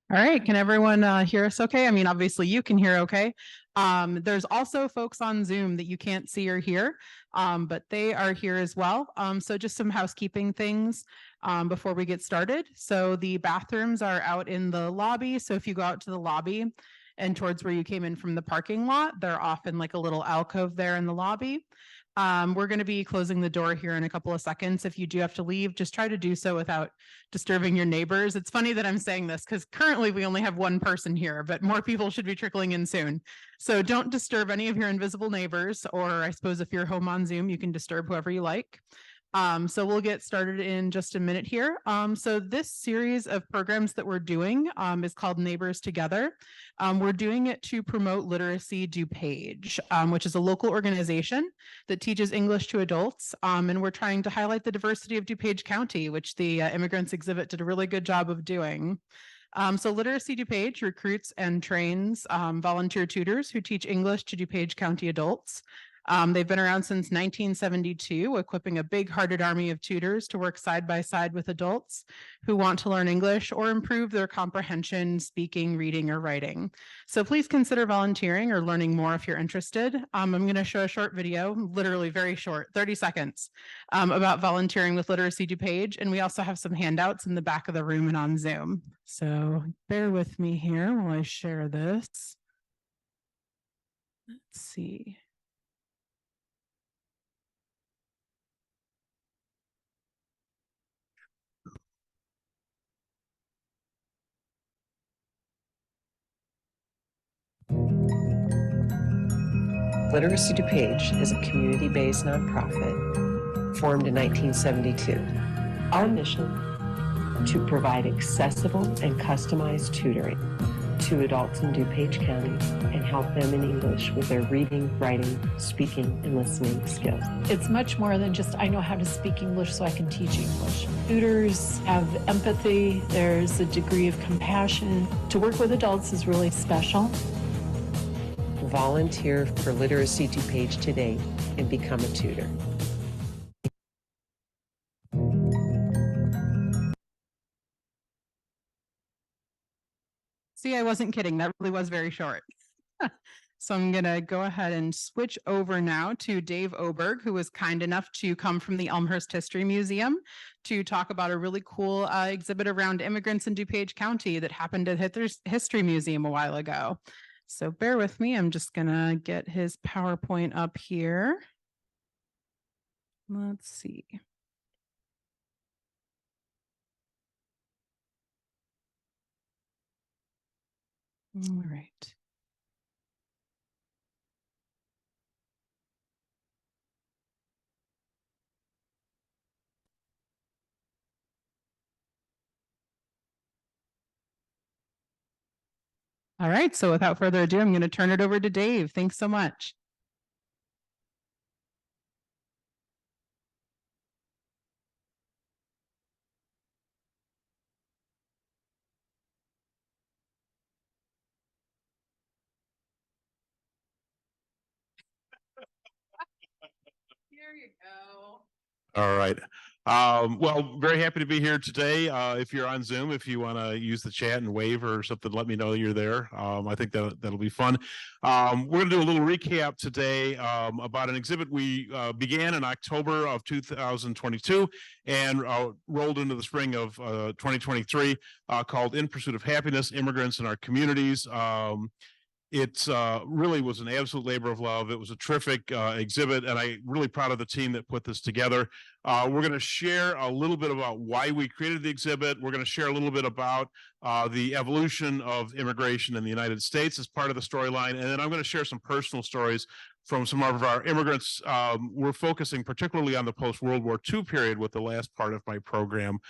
All right, can everyone hear us okay? I mean, obviously you can hear okay. There's also folks on Zoom that you can't see or hear, but they are here as well. So just some housekeeping things before we get started. So the bathrooms are out in the lobby. So if you go out to the lobby and towards where you came in from the parking lot, they're often like a little alcove there in the lobby. We're going to be closing the door here in a couple of seconds. If you do have to leave, just try to do so without disturbing your neighbors. It's funny that I'm saying this because currently we only have one person here, but more people should be trickling in soon. So don't disturb any of your invisible neighbors, or I suppose if you're home on Zoom, you can disturb whoever you like. So we'll get started in just a minute here. So this series of programs that we're doing is called Neighbors Together. We're doing it to promote Literacy DuPage, which is a local organization that teaches English to adults. And we're trying to highlight the diversity of DuPage County, which the Immigrants exhibit did a really good job of doing. So Literacy DuPage recruits and trains volunteer tutors who teach English to DuPage County adults. They've been around since 1972, equipping a big-hearted army of tutors to work side by side with adults who want to learn English or improve their comprehension, speaking, reading, or writing. So please consider volunteering or learning more if you're interested. I'm going to show a short video, literally very short, 30 seconds, about volunteering with Literacy DuPage, and we also have some handouts in the back of the room and on Zoom. So bear with me here while I share this. Let's see. Literacy DuPage is a community-based nonprofit formed in 1972. Our mission: to provide accessible and customized tutoring to adults in DuPage County and help them in English with their reading, writing, speaking, and listening skills. It's much more than just, I know how to speak English so I can teach English. Tutors have empathy. There's a degree of compassion. To work with adults is really special. Volunteer for Literacy DuPage today and become a tutor. See, I wasn't kidding. That really was very short. So I'm going to go ahead and switch over now to Dave Oberg, who was kind enough to come from the Elmhurst History Museum to talk about a really cool exhibit around immigrants in DuPage County that happened at the History Museum a while ago. So bear with me. I'm just going to get his PowerPoint up here. Let's see. All right. All right. So without further ado, I'm going to turn it over to Dave. Thanks so much. Here you go. All right. Well, very happy to be here today. If you're on Zoom, if you want to use the chat and wave or something, let me know you're there. I think that'll be fun. We're going to do a little recap today about an exhibit we began in October of 2022 and rolled into the spring of 2023 called In Pursuit of Happiness, Immigrants in Our Communities. It really was an absolute labor of love. It was a terrific exhibit, and I'm really proud of the team that put this together. We're going to share a little bit about why we created the exhibit. We're going to share a little bit about the evolution of immigration in the United States as part of the storyline, and then I'm going to share some personal stories from some of our immigrants. We're focusing particularly on the post-World War II period with the last part of my program.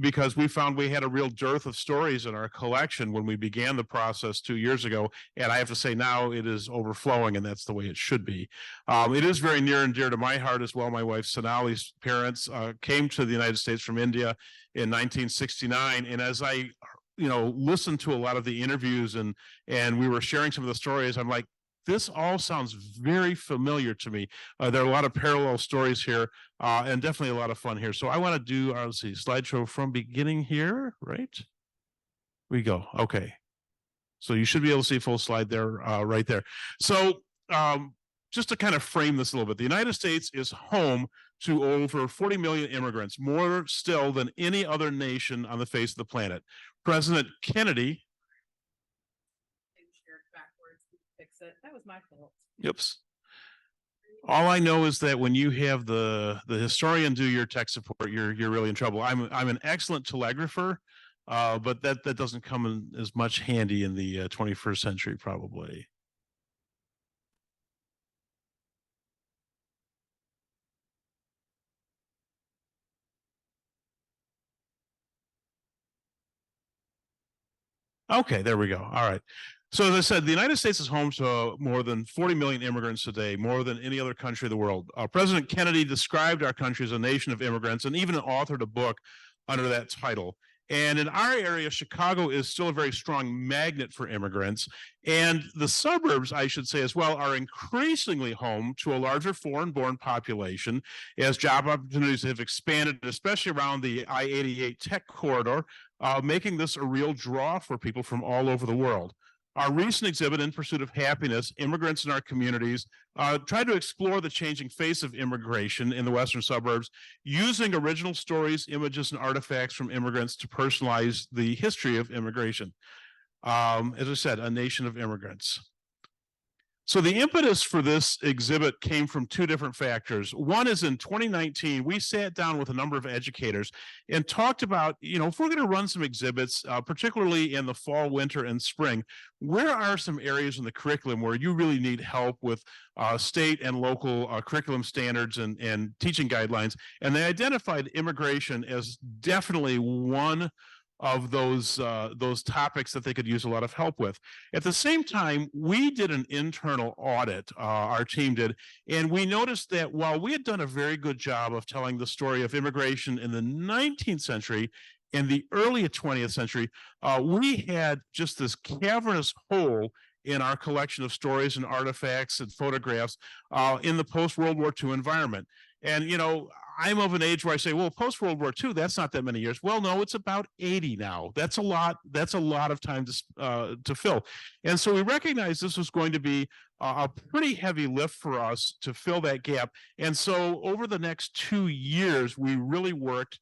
Because we found we had a real dearth of stories in our collection when we began the process 2 years ago. And I have to say now it is overflowing, and that's the way it should be. It is very near and dear to my heart as well. My wife Sonali's parents came to the United States from India in 1969. And as I listened to a lot of the interviews and we were sharing some of the stories, I'm like, this all sounds very familiar to me. There are a lot of parallel stories here and definitely a lot of fun here. So I want to do, let's see, slideshow from beginning here, right? We go. Okay. So you should be able to see full slide there, right there. So just to kind of frame this a little bit, the United States is home to over 40 million immigrants, more still than any other nation on the face of the planet. President Kennedy. That was my fault. Oops. All I know is that when you have the historian do your tech support, you're really in trouble. I'm an excellent telegrapher, but that doesn't come in as much handy in the 21st century, probably. Okay, there we go. All right. So as I said, the United States is home to more than 40 million immigrants today, more than any other country in the world. President Kennedy described our country as a nation of immigrants and even authored a book under that title. And in our area, Chicago is still a very strong magnet for immigrants. And the suburbs, I should say as well, are increasingly home to a larger foreign-born population as job opportunities have expanded, especially around the I-88 tech corridor, making this a real draw for people from all over the world. Our recent exhibit, In Pursuit of Happiness, Immigrants in Our Communities, tried to explore the changing face of immigration in the western suburbs, using original stories, images, and artifacts from immigrants to personalize the history of immigration. As I said, a nation of immigrants. So the impetus for this exhibit came from two different factors. One is in 2019, we sat down with a number of educators and talked about, if we're going to run some exhibits, particularly in the fall, winter, and spring, where are some areas in the curriculum where you really need help with state and local curriculum standards and teaching guidelines? And they identified immigration as definitely one of those topics that they could use a lot of help with. At the same time, we did an internal audit, our team did, and we noticed that while we had done a very good job of telling the story of immigration in the 19th century and the early 20th century, we had just this cavernous hole in our collection of stories and artifacts and photographs in the post-World War II environment. And, I'm of an age where I say, well, post-World War II, that's not that many years. Well, no, it's about 80 now. That's a lot of time to fill. And so we recognized this was going to be a pretty heavy lift for us to fill that gap. And so over the next 2 years, we really worked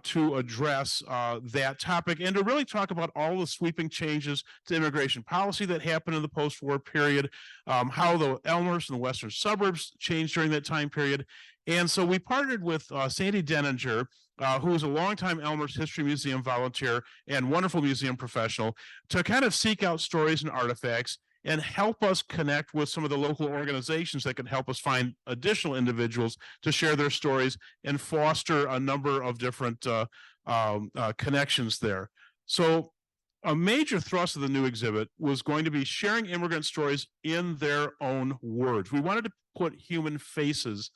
to address that topic and to really talk about all the sweeping changes to immigration policy that happened in the post-war period, how the Elmhurst and the western suburbs changed during that time period. And so we partnered with Sandy Denninger, who is a longtime Elmhurst History Museum volunteer and wonderful museum professional, to kind of seek out stories and artifacts and help us connect with some of the local organizations that can help us find additional individuals to share their stories and foster a number of different connections there. So a major thrust of the new exhibit was going to be sharing immigrant stories in their own words. We wanted to put human faces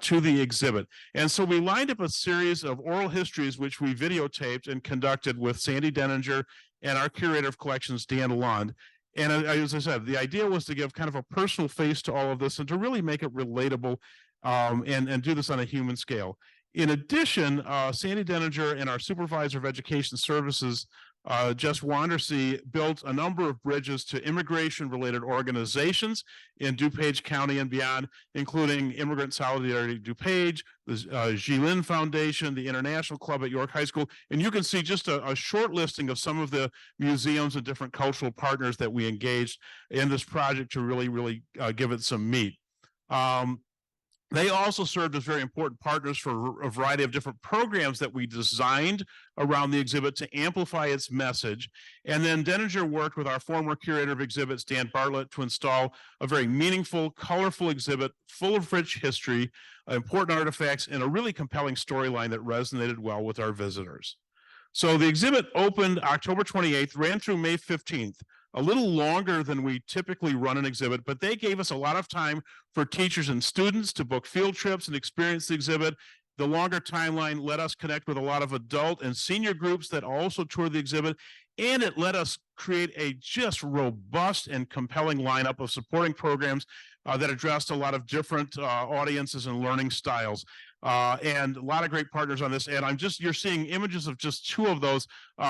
to the exhibit. And so we lined up a series of oral histories, which we videotaped and conducted with Sandy Denninger and our curator of collections, Dan Lalonde. And as I said, the idea was to give kind of a personal face to all of this and to really make it relatable and do this on a human scale. In addition, Sandy Denninger and our supervisor of education services, Jess Wandersee, built a number of bridges to immigration-related organizations in DuPage County and beyond, including Immigrant Solidarity DuPage, the Jilin Foundation, the International Club at York High School, and you can see just a short listing of some of the museums and different cultural partners that we engaged in this project to really give it some meat. They also served as very important partners for a variety of different programs that we designed around the exhibit to amplify its message. And then Denninger worked with our former curator of exhibits, Dan Bartlett, to install a very meaningful, colorful exhibit full of rich history, important artifacts, and a really compelling storyline that resonated well with our visitors. So the exhibit opened October 28th, ran through May 15th. A little longer than we typically run an exhibit, but they gave us a lot of time for teachers and students to book field trips and experience the exhibit. The longer timeline let us connect with a lot of adult and senior groups that also toured the exhibit, and it let us create a just robust and compelling lineup of supporting programs that addressed a lot of different audiences and learning styles. and a lot of great partners on this. And you're seeing images of just two of those.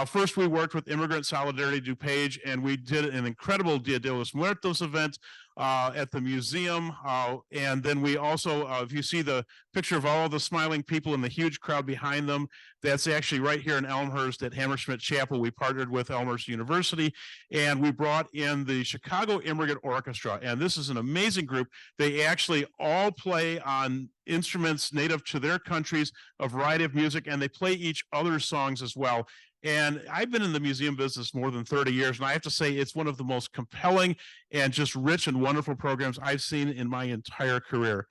First, we worked with Immigrant Solidarity DuPage, and we did an incredible Dia de los Muertos event at the museum. And then we also, if you see the picture of all the smiling people and the huge crowd behind them, that's actually right here in Elmhurst at Hammersmith Chapel. We partnered with Elmhurst University, and we brought in the Chicago Immigrant Orchestra. And this is an amazing group. They actually all play on instruments native to their countries, a variety of music, and they play each other's songs as well. And I've been in the museum business more than 30 years, and I have to say it's one of the most compelling and just rich and wonderful programs I've seen in my entire career.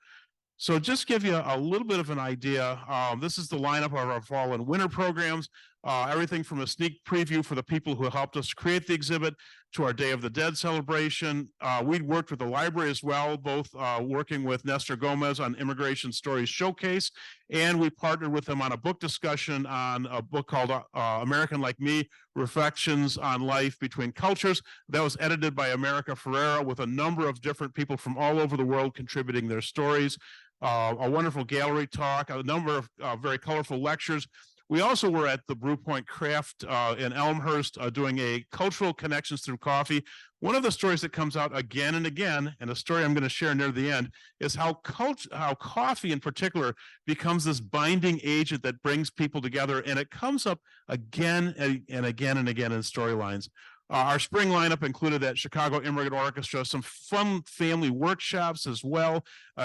So just give you a little bit of an idea. This is the lineup of our fall and winter programs. Everything from a sneak preview for the people who helped us create the exhibit to our Day of the Dead celebration. We worked with the library as well, both working with Nestor Gomez on Immigration Stories Showcase, and we partnered with them on a book discussion on a book called American Like Me, Reflections on Life Between Cultures. That was edited by America Ferrera with a number of different people from all over the world contributing their stories. A wonderful gallery talk, a number of very colorful lectures. We also were at the Brew Point Craft in Elmhurst doing a cultural connections through coffee. One of the stories that comes out again and again, and a story I'm going to share near the end, is how coffee in particular becomes this binding agent that brings people together, and it comes up again and again and again in storylines. Our spring lineup included that Chicago Immigrant Orchestra, some fun family workshops as well,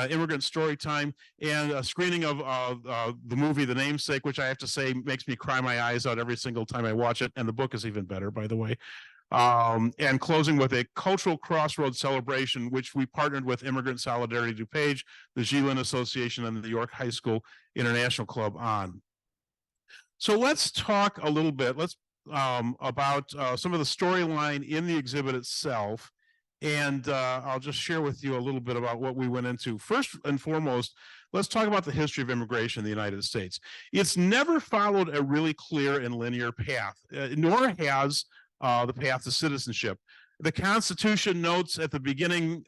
immigrant story time, and a screening of the movie The Namesake, which I have to say makes me cry my eyes out every single time I watch it, and the book is even better, by the way. And closing with a cultural crossroads celebration, which we partnered with Immigrant Solidarity DuPage, the Gilin Association, and the York High School International Club on. So let's talk a little bit. Let's about some of the storyline in the exhibit itself, and I'll just share with you a little bit about what we went into. First and foremost, let's talk about the history of immigration in the United States. It's never followed a really clear and linear path, nor has the path to citizenship. The Constitution notes at the beginning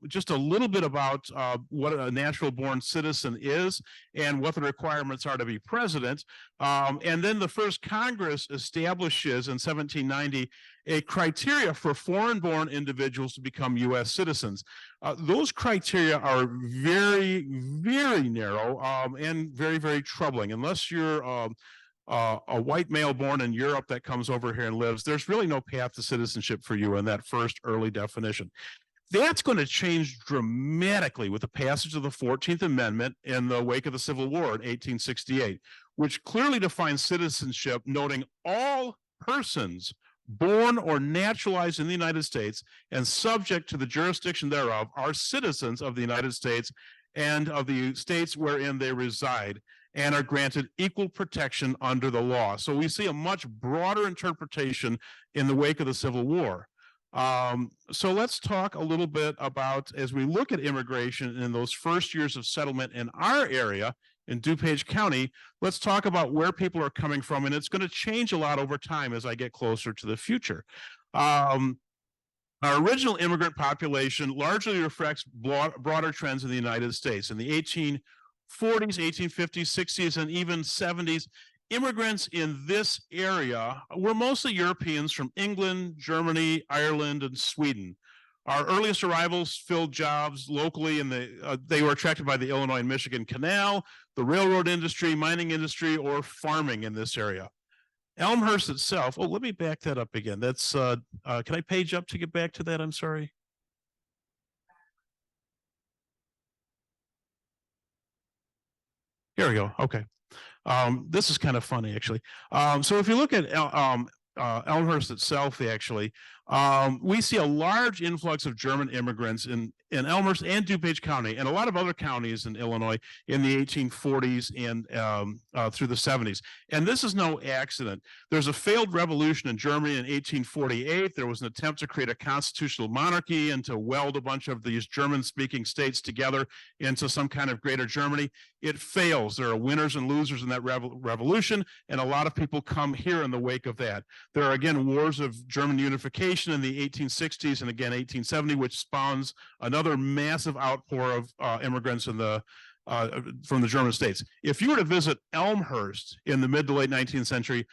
just a little bit about what a natural-born citizen is and what the requirements are to be president. And then the first Congress establishes in 1790 a criteria for foreign-born individuals to become U.S. citizens. Those criteria are very, very narrow and very, very troubling. Unless you're a white male born in Europe that comes over here and lives, there's really no path to citizenship for you in that first early definition. That's going to change dramatically with the passage of the 14th Amendment in the wake of the Civil War in 1868, which clearly defines citizenship, noting all persons born or naturalized in the United States and subject to the jurisdiction thereof are citizens of the United States and of the states wherein they reside, and are granted equal protection under the law. So we see a much broader interpretation in the wake of the Civil War. So let's talk a little bit about, as we look at immigration in those first years of settlement in our area, in DuPage County, let's talk about where people are coming from, and it's going to change a lot over time as I get closer to the future. Our original immigrant population largely reflects broader trends in the United States. In the 1840s, 1850s, 60s, and even 70s, immigrants in this area were mostly Europeans from England, Germany, Ireland, and Sweden. Our earliest arrivals filled jobs locally, and they were attracted by the Illinois and Michigan Canal, the railroad industry, mining industry, or farming in this area. Elmhurst itself, let me back that up again. That's, can I page up to get back to that? I'm sorry. Here we go. Okay. This is kind of funny, actually. So if you look at Elmhurst itself, actually, we see a large influx of German immigrants in Elmhurst and DuPage County, and a lot of other counties in Illinois in the 1840s and through the 70s. And this is no accident. There's a failed revolution in Germany in 1848. There was an attempt to create a constitutional monarchy and to weld a bunch of these German-speaking states together into some kind of greater Germany. It fails. There are winners and losers in that revolution, and a lot of people come here in the wake of that. There are, again, wars of German unification in the 1860s and again 1870, which spawns another massive outpour of immigrants in the from the German states. If you were to visit Elmhurst in the mid to late 19th century,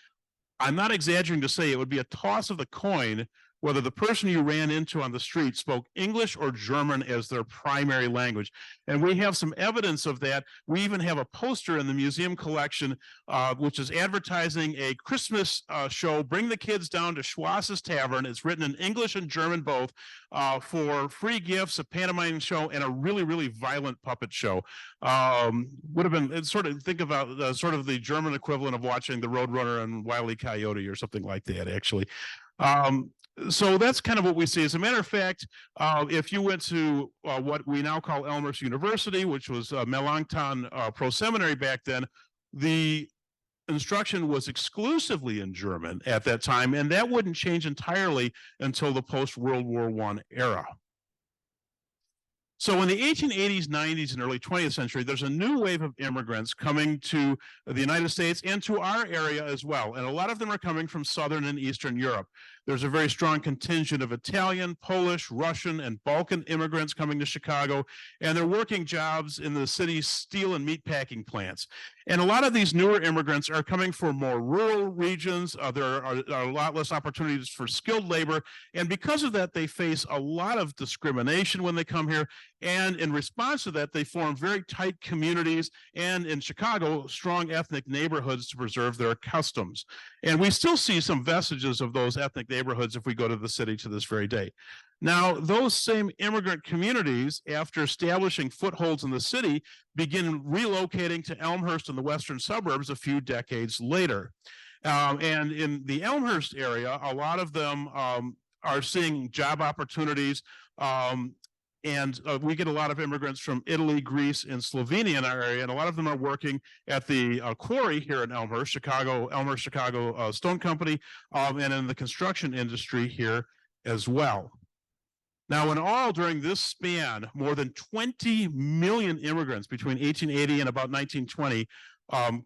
I'm not exaggerating to say it would be a toss of the coin whether the person you ran into on the street spoke English or German as their primary language. And we have some evidence of that. We even have a poster in the museum collection, which is advertising a Christmas show, Bring the Kids Down to Schwass's Tavern. It's written in English and German both, for free gifts, a pantomime show, and a really, really violent puppet show. Would have been, it's sort of, think about sort of the German equivalent of watching the Roadrunner and Wile E. Coyote or something like that, actually. So that's kind of what we see. As a matter of fact, if you went to what we now call Elmhurst University, which was Melanchthon Pro Seminary back then, the instruction was exclusively in German at that time, and that wouldn't change entirely until the post-World War I era. So in the 1880s, 90s, and early 20th century, there's a new wave of immigrants coming to the United States and to our area as well. And a lot of them are coming from Southern and Eastern Europe. There's a very strong contingent of Italian, Polish, Russian, and Balkan immigrants coming to Chicago, and they're working jobs in the city's steel and meatpacking plants. And a lot of these newer immigrants are coming from more rural regions. There are a lot less opportunities for skilled labor. And because of that, they face a lot of discrimination when they come here. And in response to that, they form very tight communities and in Chicago, strong ethnic neighborhoods to preserve their customs. And we still see some vestiges of those ethnic neighborhoods if we go to the city to this very day. Now, those same immigrant communities, after establishing footholds in the city, begin relocating to Elmhurst and the western suburbs a few decades later. And in the Elmhurst area, a lot of them are seeing job opportunities. And we get a lot of immigrants from Italy, Greece, and Slovenia in our area, and a lot of them are working at the quarry here in Elmhurst, Elmhurst, Chicago Stone Company, and in the construction industry here as well. Now, in all, during this span, more than 20 million immigrants between 1880 and about 1920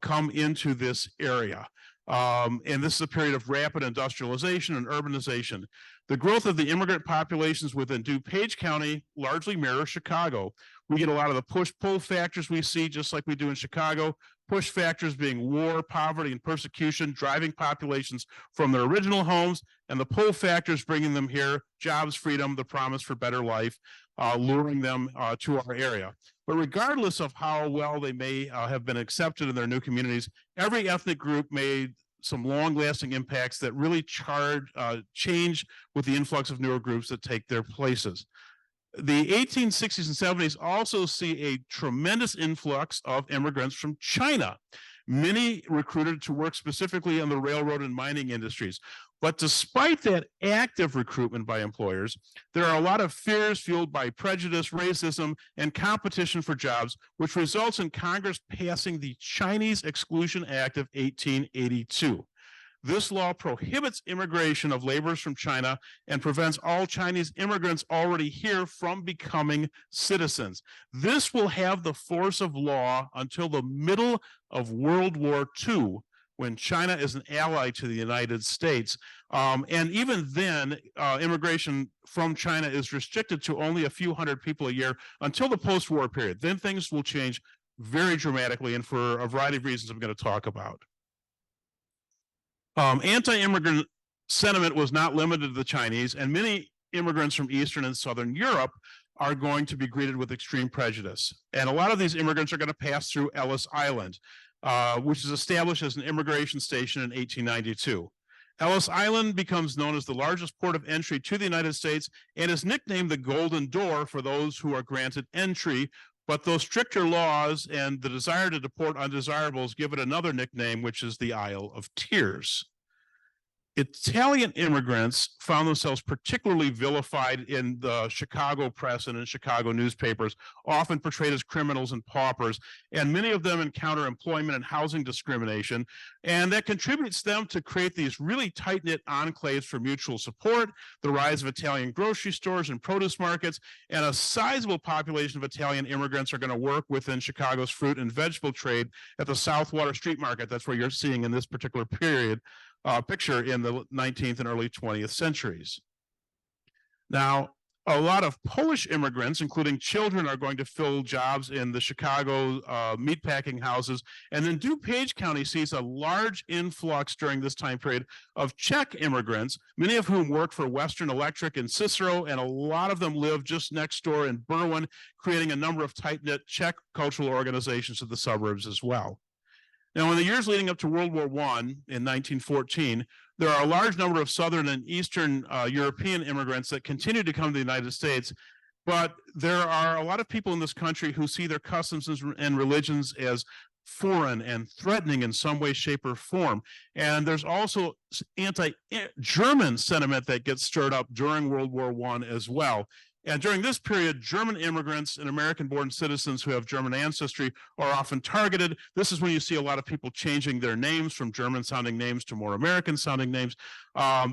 come into this area. And this is a period of rapid industrialization and urbanization. The growth of the immigrant populations within DuPage County largely mirror Chicago. We get a lot of the push-pull factors we see, just like we do in Chicago. Push factors being war, poverty, and persecution, driving populations from their original homes, and the pull factors bringing them here, jobs, freedom, the promise for better life, luring them to our area. But regardless of how well they may have been accepted in their new communities, every ethnic group made some long-lasting impacts that really change with the influx of newer groups that take their places. The 1860s and 70s also see a tremendous influx of immigrants from China, many recruited to work specifically in the railroad and mining industries. But despite that active recruitment by employers, there are a lot of fears fueled by prejudice, racism, and competition for jobs, which results in Congress passing the Chinese Exclusion Act of 1882. This law prohibits immigration of laborers from China and prevents all Chinese immigrants already here from becoming citizens. This will have the force of law until the middle of World War II, when China is an ally to the United States. And even then, immigration from China is restricted to only a few hundred people a year until the post-war period. Then things will change very dramatically, and for a variety of reasons I'm going to talk about. Anti-immigrant sentiment was not limited to the Chinese, and many immigrants from Eastern and Southern Europe are going to be greeted with extreme prejudice. And a lot of these immigrants are going to pass through Ellis Island, which is established as an immigration station in 1892. Ellis Island becomes known as the largest port of entry to the United States and is nicknamed the Golden Door for those who are granted entry, but those stricter laws and the desire to deport undesirables give it another nickname, which is the Isle of Tears. Italian immigrants found themselves particularly vilified in the Chicago press and in Chicago newspapers, often portrayed as criminals and paupers, and many of them encounter employment and housing discrimination, and that contributes them to create these really tight-knit enclaves for mutual support, the rise of Italian grocery stores and produce markets, and a sizable population of Italian immigrants are going to work within Chicago's fruit and vegetable trade at the Southwater Street Market. That's where you're seeing in this particular period. Picture in the 19th and early 20th centuries. Now, A lot of Polish immigrants, including children, are going to fill jobs in the Chicago meatpacking houses. And then DuPage County sees a large influx during this time period of Czech immigrants, many of whom work for Western Electric in Cicero, and a lot of them live just next door in Berwyn, creating a number of tight-knit Czech cultural organizations in the suburbs as well. Now, in the years leading up to World War I in 1914, there are a large number of Southern and Eastern European immigrants that continue to come to the United States, but there are a lot of people in this country who see their customs and religions as foreign and threatening in some way, shape, or form. And there's also anti-German sentiment that gets stirred up during World War I as well. And during this period, German immigrants and American-born citizens who have German ancestry are often targeted. This is when you see a lot of people changing their names from German-sounding names to more American-sounding names.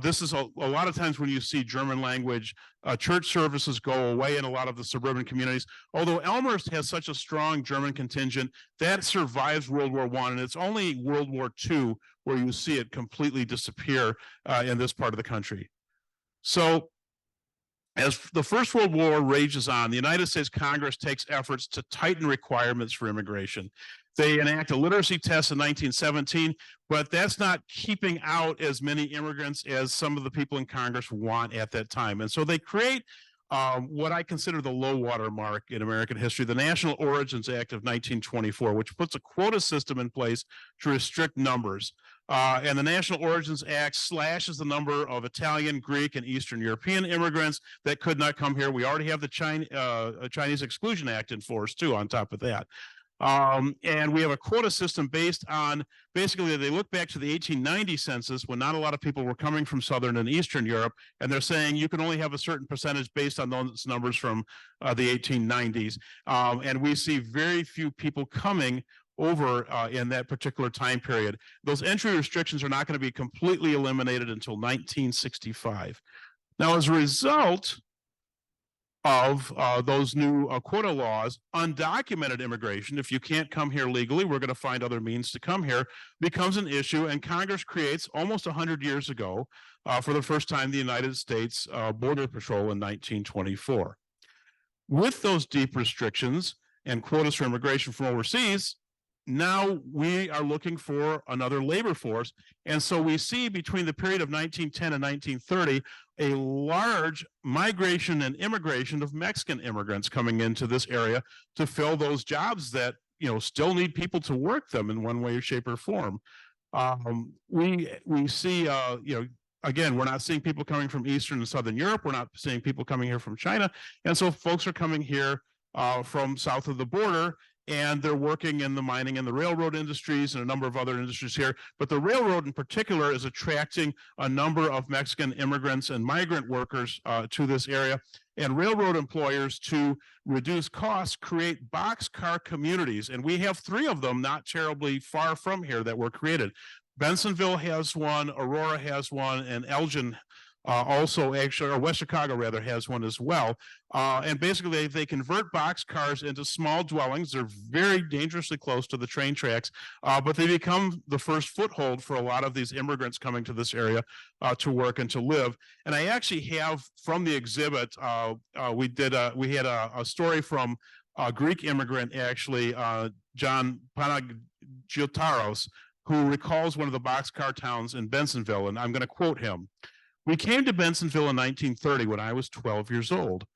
This is a lot of times when you see German language church services go away in a lot of the suburban communities. Although Elmhurst has such a strong German contingent, that survives World War I, and it's only World War II where you see it completely disappear in this part of the country. So, as the First World War rages on, the United States Congress takes efforts to tighten requirements for immigration. They enact a literacy test in 1917, but that's not keeping out as many immigrants as some of the people in Congress want at that time. And so they create what I consider the low water mark in American history, the National Origins Act of 1924, which puts a quota system in place to restrict numbers. And the National Origins Act slashes the number of Italian, Greek, and Eastern European immigrants that could not come here. We already have the Chinese Exclusion Act in force, too, on top of that. And we have a quota system based on, basically, they look back to the 1890 census when not a lot of people were coming from Southern and Eastern Europe, and they're saying you can only have a certain percentage based on those numbers from the 1890s. And we see very few people coming over in that particular time period. Those entry restrictions are not going to be completely eliminated until 1965. Now, as a result of those new quota laws, undocumented immigration, if you can't come here legally, we're going to find other means to come here, becomes an issue, and Congress creates, almost 100 years ago, for the first time, the United States Border Patrol in 1924. With those deep restrictions and quotas for immigration from overseas, now we are looking for another labor force. And so we see between the period of 1910 and 1930, a large migration and immigration of Mexican immigrants coming into this area to fill those jobs that, you know, still need people to work them in one way, shape, or form. We see, you know, again, we're not seeing people coming from Eastern and Southern Europe. We're not seeing people coming here from China. And so folks are coming here from south of the border, and they're working in the mining and the railroad industries and a number of other industries here. But the railroad in particular is attracting a number of Mexican immigrants and migrant workers to this area. And railroad employers, to reduce costs, create boxcar communities. And we have 3 of them not terribly far from here that were created. Bensonville has one, Aurora has one, and Elgin also, actually, or West Chicago rather, has one as well. And basically, they convert boxcars into small dwellings. They're very dangerously close to the train tracks, but they become the first foothold for a lot of these immigrants coming to this area to work and to live. And I actually have from the exhibit, we had a story from a Greek immigrant, actually, John Panagiotaros, who recalls one of the boxcar towns in Bensonville, and I'm going to quote him. "We came to Bensonville in 1930 when I was 12 years old.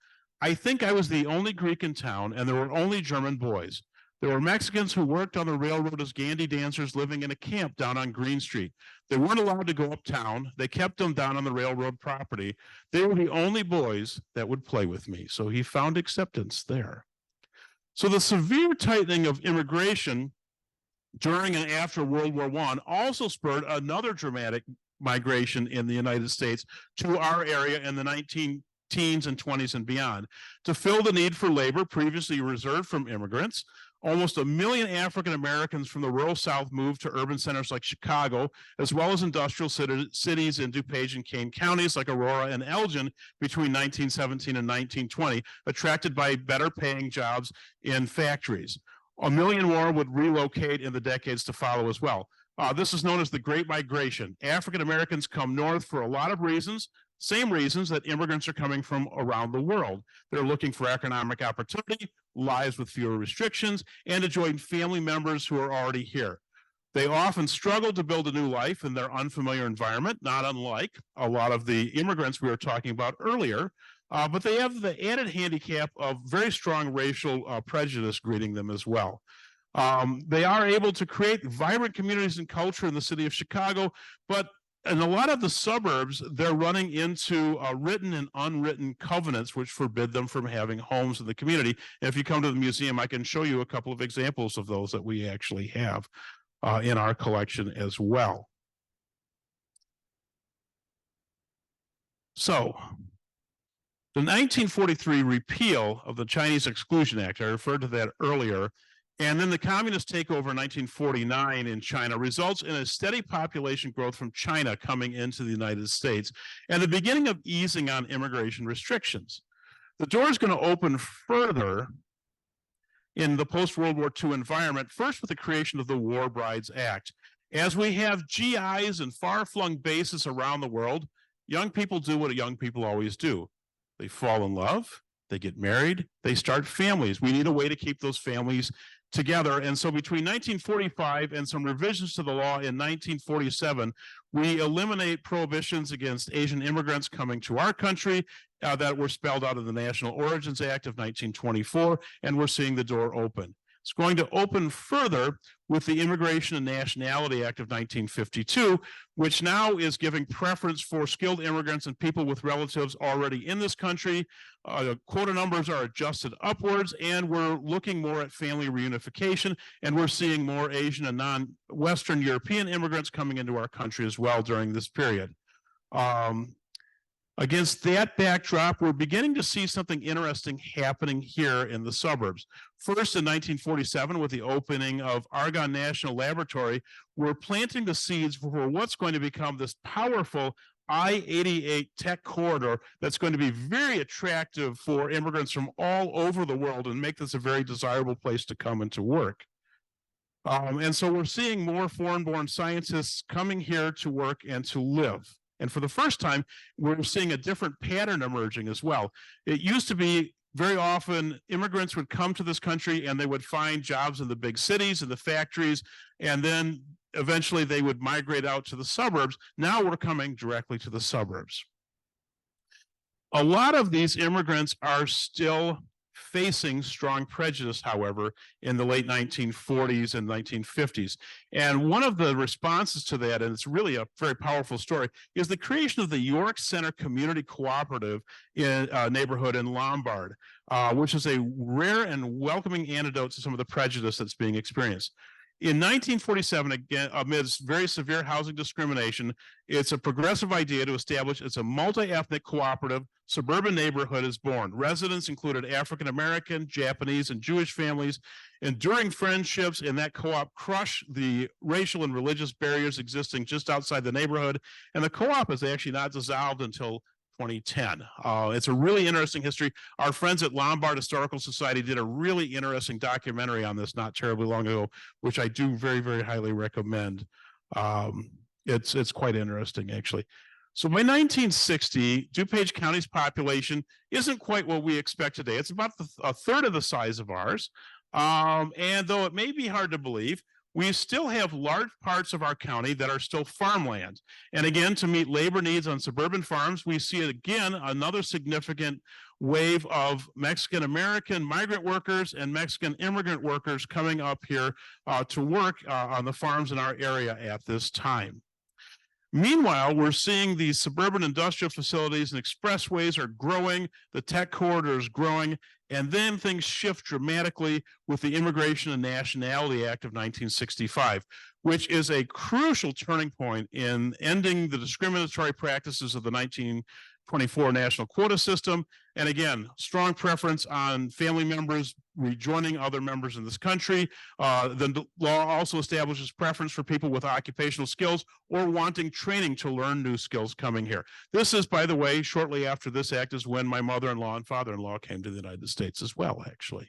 I think I was the only Greek in town, and there were only German boys. There were Mexicans who worked on the railroad as gandy dancers living in a camp down on Green Street. They weren't allowed to go uptown. They kept them down on the railroad property. They were the only boys that would play with me." So he found acceptance there. So the severe tightening of immigration during and after World War I also spurred another dramatic migration in the United States to our area in the 1910s and 20s and beyond. To fill the need for labor previously reserved from immigrants, almost 1 million African Americans from the rural South moved to urban centers like Chicago, as well as industrial cities in DuPage and Kane counties like Aurora and Elgin between 1917 and 1920, attracted by better paying jobs in factories. 1 million more would relocate in the decades to follow as well. This is known as the Great Migration. African Americans come north for a lot of reasons. Same reasons that immigrants are coming from around the world. They're looking for economic opportunity, lives with fewer restrictions, and to join family members who are already here. They often struggle to build a new life in their unfamiliar environment, not unlike a lot of the immigrants we were talking about earlier, but they have the added handicap of very strong racial prejudice greeting them as well. They are able to create vibrant communities and culture in the city of Chicago, but in a lot of the suburbs, they're running into written and unwritten covenants which forbid them from having homes in the community. And if you come to the museum, I can show you a couple of examples of those that we actually have in our collection as well. So, the 1943 repeal of the Chinese Exclusion Act, I referred to that earlier, and then the communist takeover in 1949 in China results in a steady population growth from China coming into the United States and the beginning of easing on immigration restrictions. The door is going to open further in the post-World War II environment, first with the creation of the War Brides Act. As we have GIs and far-flung bases around the world, young people do what young people always do. They fall in love, they get married, they start families. We need a way to keep those families together. And so between 1945 and some revisions to the law in 1947, we eliminate prohibitions against Asian immigrants coming to our country that were spelled out of the National Origins Act of 1924, and we're seeing the door open. It's going to open further with the Immigration and Nationality Act of 1952, which now is giving preference for skilled immigrants and people with relatives already in this country. Quota numbers are adjusted upwards, and we're looking more at family reunification, and we're seeing more Asian and non-Western European immigrants coming into our country as well during this period. Against that backdrop, we're beginning to see something interesting happening here in the suburbs. First, in 1947, with the opening of Argonne National Laboratory, we're planting the seeds for what's going to become this powerful I-88 tech corridor that's going to be very attractive for immigrants from all over the world and make this a very desirable place to come and to work. And so we're seeing more foreign-born scientists coming here to work and to live. And for the first time, we're seeing a different pattern emerging as well. It used to be very often immigrants would come to this country and they would find jobs in the big cities and the factories, and then eventually they would migrate out to the suburbs. Now we're coming directly to the suburbs. A lot of these immigrants are still facing strong prejudice, however, in the late 1940s and 1950s. And one of the responses to that, and it's really a very powerful story, is the creation of the York Center Community Cooperative in neighborhood in Lombard, which is a rare and welcoming antidote to some of the prejudice that's being experienced. In 1947, again, amidst very severe housing discrimination, it's a progressive idea to establish it's a multi-ethnic cooperative suburban neighborhood is born. Residents included African-American, Japanese, and Jewish families. Enduring friendships in that co-op crush the racial and religious barriers existing just outside the neighborhood. And the co-op is actually not dissolved until 2010. It's a really interesting history. Our friends at Lombard Historical Society did a really interesting documentary on this not terribly long ago, which I do very, very highly recommend. It's quite interesting, actually. So by 1960, DuPage County's population isn't quite what we expect today. It's about a third of the size of ours. And though it may be hard to believe, we still have large parts of our county that are still farmland. And again, to meet labor needs on suburban farms, we see again another significant wave of Mexican-American migrant workers and Mexican immigrant workers coming up here to work on the farms in our area at this time. Meanwhile, we're seeing these suburban industrial facilities and expressways are growing, the tech corridor is growing, and then things shift dramatically with the Immigration and Nationality Act of 1965, which is a crucial turning point in ending the discriminatory practices of the 1924 national quota system. And again, strong preference on family members rejoining other members in this country. The law also establishes preference for people with occupational skills or wanting training to learn new skills coming here. This is, by the way, shortly after this act is when my mother-in-law and father-in-law came to the United States as well, actually.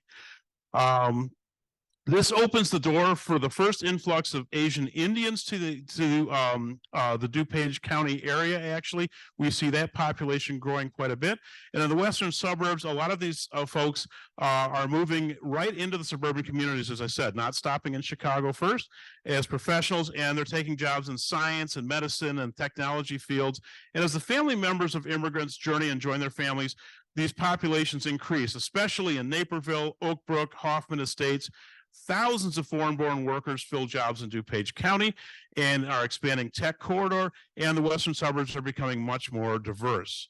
This opens the door for the first influx of Asian Indians to the DuPage County area. Actually, we see that population growing quite a bit. And in the western suburbs, a lot of these folks are moving right into the suburban communities, as I said, not stopping in Chicago first as professionals, and they're taking jobs in science and medicine and technology fields. And as the family members of immigrants journey and join their families, these populations increase, especially in Naperville, Oak Brook, Hoffman Estates. Thousands of foreign-born workers fill jobs in DuPage County and are expanding tech corridor, and the western suburbs are becoming much more diverse.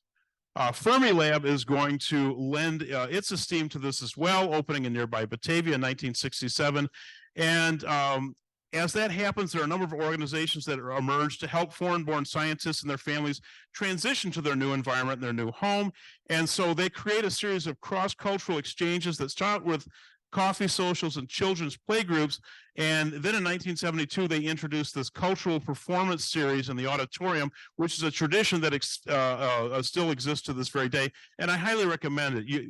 Fermilab is going to lend its esteem to this as well, opening in nearby Batavia in 1967. And as that happens, there are a number of organizations that are emerged to help foreign-born scientists and their families transition to their new environment and their new home. And so they create a series of cross-cultural exchanges that start with coffee socials and children's play groups. And then in 1972, they introduced this cultural performance series in the auditorium, which is a tradition that still exists to this very day. And I highly recommend it.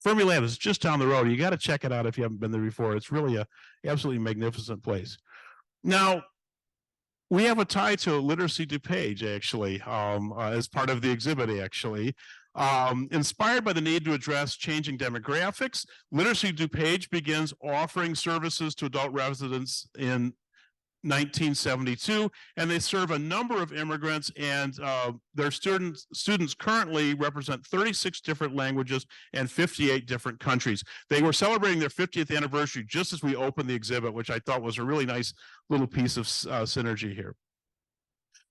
Fermilab is just down the road. You got to check it out if you haven't been there before. It's really a absolutely magnificent place. Now, we have a tie to Literacy DuPage, actually, as part of the exhibit, actually. Inspired by the need to address changing demographics, Literacy DuPage begins offering services to adult residents in 1972, and they serve a number of immigrants, and their students currently represent 36 different languages and 58 different countries. They were celebrating their 50th anniversary just as we opened the exhibit, which I thought was a really nice little piece of synergy here.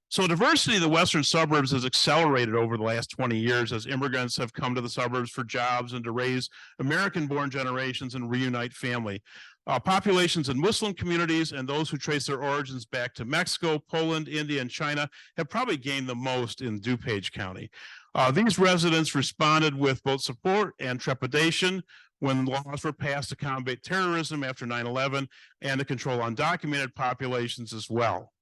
So diversity in the western suburbs has accelerated over the last 20 years as immigrants have come to the suburbs for jobs and to raise American-born generations and reunite family. Populations in Muslim communities and those who trace their origins back to Mexico, Poland, India, and China have probably gained the most in DuPage County. These residents responded with both support and trepidation when laws were passed to combat terrorism after 9/11 and to control undocumented populations as well.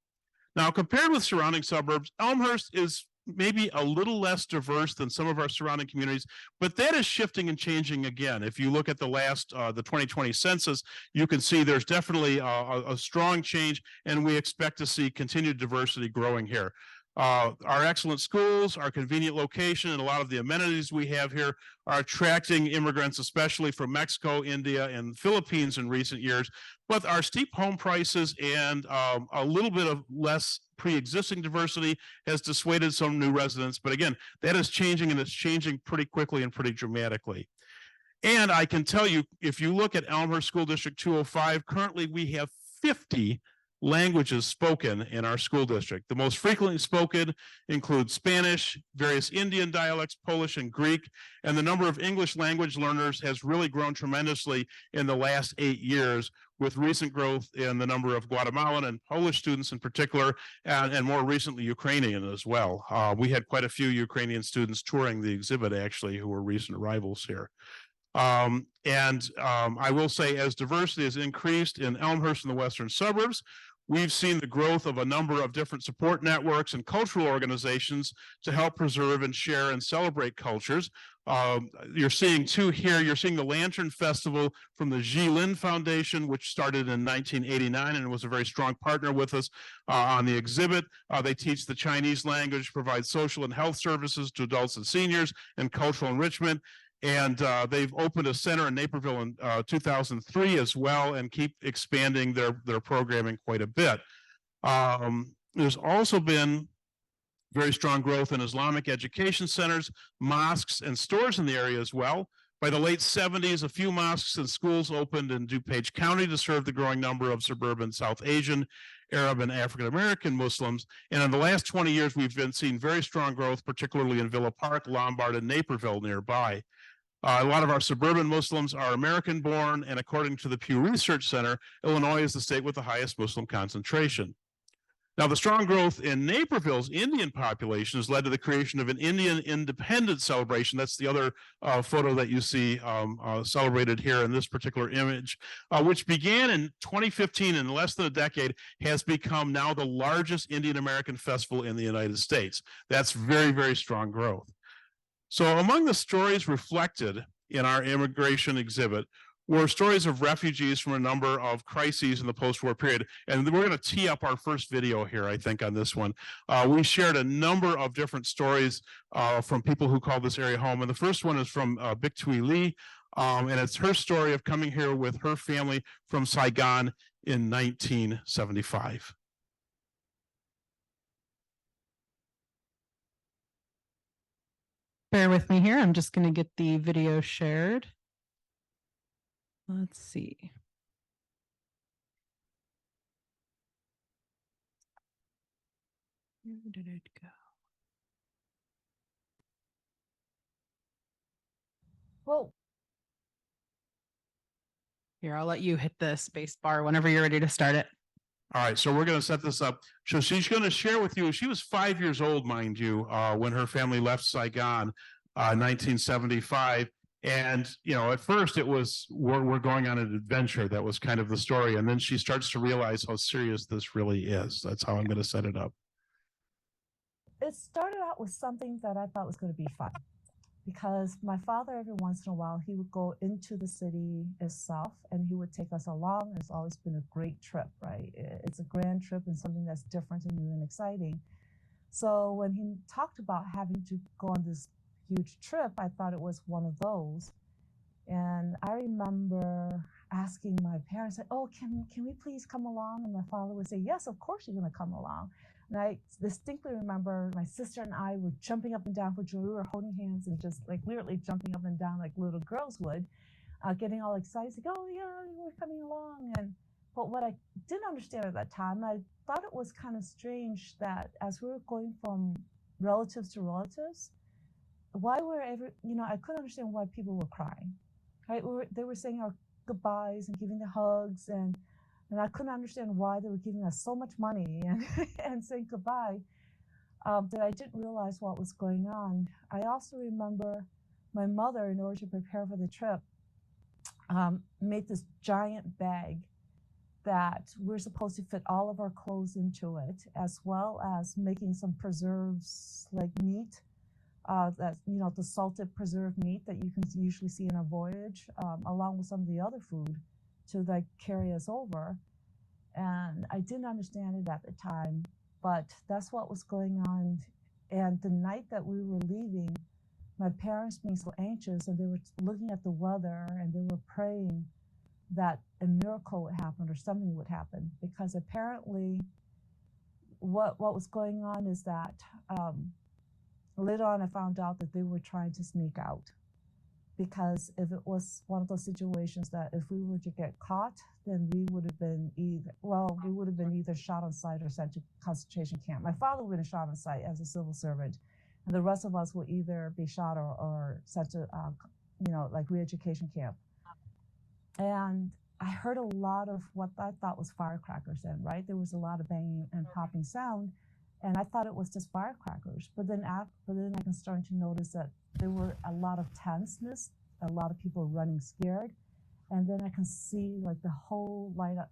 Now, compared with surrounding suburbs, Elmhurst is maybe a little less diverse than some of our surrounding communities, but that is shifting and changing again. If you look at the 2020 census, you can see there's definitely a strong change, and we expect to see continued diversity growing here. Our excellent schools, our convenient location, and a lot of the amenities we have here are attracting immigrants, especially from Mexico, India, and Philippines in recent years. But our steep home prices and a little bit of less pre-existing diversity has dissuaded some new residents. But again, that is changing, and it's changing pretty quickly and pretty dramatically. And I can tell you, if you look at Elmhurst School District 205, currently we have 50 languages spoken in our school district. The most frequently spoken include Spanish, various Indian dialects, Polish, and Greek, and the number of English language learners has really grown tremendously in the last 8 years, with recent growth in the number of Guatemalan and Polish students in particular, and more recently Ukrainian as well. We had quite a few Ukrainian students touring the exhibit, actually, who were recent arrivals here. I will say, as diversity has increased in Elmhurst and the western suburbs, we've seen the growth of a number of different support networks and cultural organizations to help preserve and share and celebrate cultures. You're seeing two here. You're seeing the Lantern Festival from the Jilin Foundation, which started in 1989 and was a very strong partner with us on the exhibit. They teach the Chinese language, provide social and health services to adults and seniors, and cultural enrichment. And they've opened a center in Naperville in 2003 as well, and keep expanding their programming quite a bit. There's also been very strong growth in Islamic education centers, mosques, and stores in the area as well. By the late 70s, a few mosques and schools opened in DuPage County to serve the growing number of suburban South Asian, Arab, and African-American Muslims. And in the last 20 years, we've been seeing very strong growth, particularly in Villa Park, Lombard, and Naperville nearby. A lot of our suburban Muslims are American-born, and according to the Pew Research Center, Illinois is the state with the highest Muslim concentration. Now, the strong growth in Naperville's Indian population has led to the creation of an Indian Independence Celebration. That's the other photo that you see celebrated here in this particular image, which began in 2015, in less than a decade, has become now the largest Indian American festival in the United States. That's very, very strong growth. So among the stories reflected in our immigration exhibit were stories of refugees from a number of crises in the post-war period. And we're going to tee up our first video here, I think, on this one. We shared a number of different stories from people who call this area home. And the first one is from Bích Thuy Lee, and it's her story of coming here with her family from Saigon in 1975. Bear with me here. I'm just going to get the video shared. Let's see. Where did it go? Well, Here, I'll let you hit the space bar whenever you're ready to start it. All right, so we're going to set this up. So she's going to share with you, she was 5 years old, mind you, when her family left Saigon, 1975. And, you know, at first it was, we're going on an adventure. That was kind of the story. And then she starts to realize how serious this really is. That's how I'm going to set it up. it started out with something that I thought was going to be fun, because my father, every once in a while, he would go into the city itself and he would take us along. It's always been a great trip, right? It's a grand trip and something that's different and new and exciting. So when he talked about having to go on this huge trip, I thought it was one of those. And I remember asking my parents, like, "Oh, can we please come along?" And my father would say, "Yes, of course you're going to come along." And I distinctly remember my sister and I were jumping up and down for joy. We were holding hands and just like literally jumping up and down like little girls would, getting all excited, like, "Oh yeah, we're coming along." But what I didn't understand at that time, I thought it was kind of strange that as we were going from relatives to relatives, why were I couldn't understand why people were crying. Right? They were saying our goodbyes and giving the hugs, and I couldn't understand why they were giving us so much money and and saying goodbye. That I didn't realize what was going on. I also remember my mother, in order to prepare for the trip, made this giant bag that we're supposed to fit all of our clothes into it, as well as making some preserves like meat, that the salted preserved meat that you can usually see in a voyage, along with some of the other food to like carry us over. And I didn't understand it at the time, but that's what was going on. And the night that we were leaving, my parents being so anxious, and they were looking at the weather and they were praying that a miracle would happen or something would happen, because apparently what was going on is that later on I found out that they were trying to sneak out, because if it was one of those situations that if we were to get caught, then we would have been either shot on sight or sent to concentration camp. My father would have been shot on sight as a civil servant, and the rest of us would either be shot or sent to like re-education camp. And I heard a lot of what I thought was firecrackers then, right? There was a lot of banging and popping sound, and I thought it was just firecrackers. But then I can start to notice that there were a lot of tenseness, a lot of people running scared, and then I can see like the whole light up,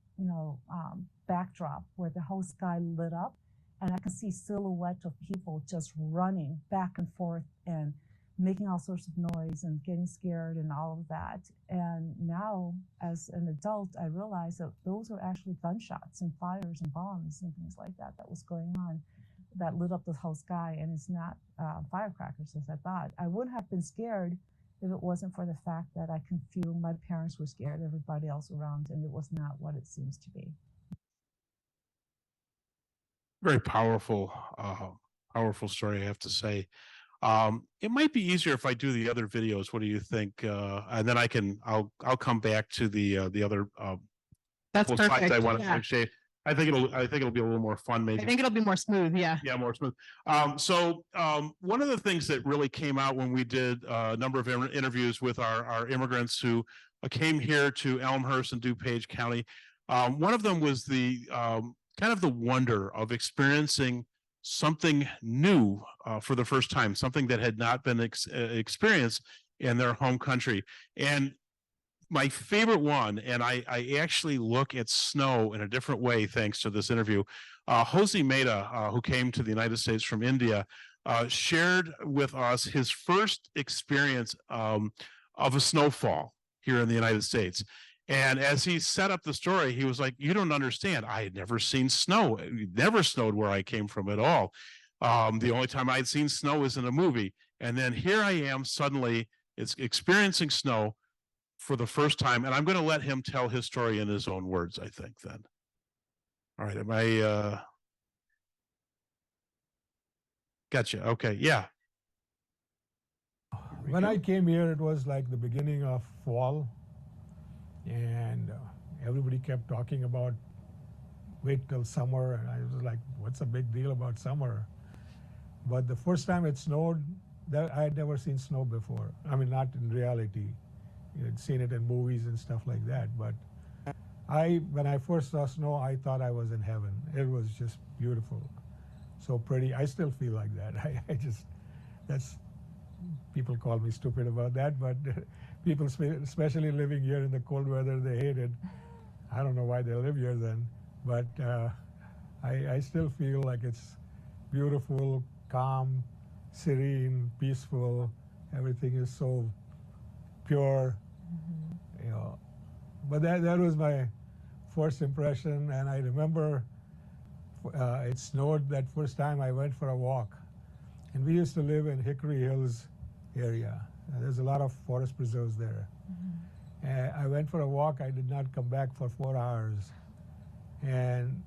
backdrop where the whole sky lit up, and I can see silhouettes of people just running back and forth and making all sorts of noise and getting scared and all of that. And now, as an adult, I realized that those were actually gunshots and fires and bombs and things like that was going on that lit up the whole sky, and it's not firecrackers as I thought. I wouldn't have been scared if it wasn't for the fact that I can feel my parents were scared, everybody else around, and it was not what it seems to be. Very powerful, powerful story, I have to say. It might be easier if I do the other videos. What do you think? And then I'll come back to the other That's slides perfect. I want Yeah. to share. I think it'll be a little more fun, maybe. I think it'll be more smooth. Yeah. Yeah, more smooth. So one of the things that really came out when we did a number of interviews with our immigrants who came here to Elmhurst and DuPage County, one of them was the kind of the wonder of experiencing something new for the first time, something that had not been experienced in their home country. And my favorite one, and I actually look at snow in a different way thanks to this interview. Jose Mehta, who came to the United States from India, shared with us his first experience of a snowfall here in the United States. And as he set up the story, he was like, you don't understand. I had never seen snow. It never snowed where I came from at all. The only time I'd seen snow was in a movie. And then here I am suddenly it's experiencing snow for the first time. And I'm going to let him tell his story in his own words, I think, then. All right. Am I gotcha. Okay. Yeah. When I came here, it was like the beginning of fall, and everybody kept talking about wait till summer, and I was like, what's the big deal about summer? But the first time it snowed, I had never seen snow before. I mean, not in reality. You'd seen it in movies and stuff like that, but when I first saw snow, I thought I was in heaven. It was just beautiful, so pretty. I still feel like that. People call me stupid about that, but people, especially living here in the cold weather, they hate it. I don't know why they live here then, but I still feel like it's beautiful, calm, serene, peaceful. Everything is so pure, you know. But that was my first impression, and I remember it snowed that first time I went for a walk. And we used to live in Hickory Hills area. There's a lot of forest preserves there. I went for a walk. I did not come back for 4 hours. And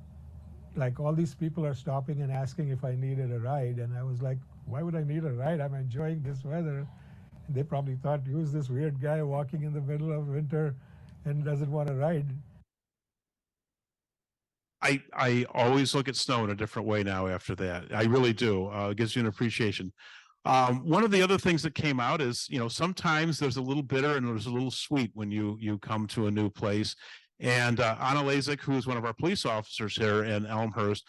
like all these people are stopping and asking if I needed a ride. And I was like, why would I need a ride? I'm enjoying this weather. And they probably thought, who's this weird guy walking in the middle of winter and doesn't want to ride? I always look at snow in a different way now after that. I really do. It gives you an appreciation. One of the other things that came out is, you know, sometimes there's a little bitter and there's a little sweet when you come to a new place. And Anna Lazik, who is one of our police officers here in Elmhurst,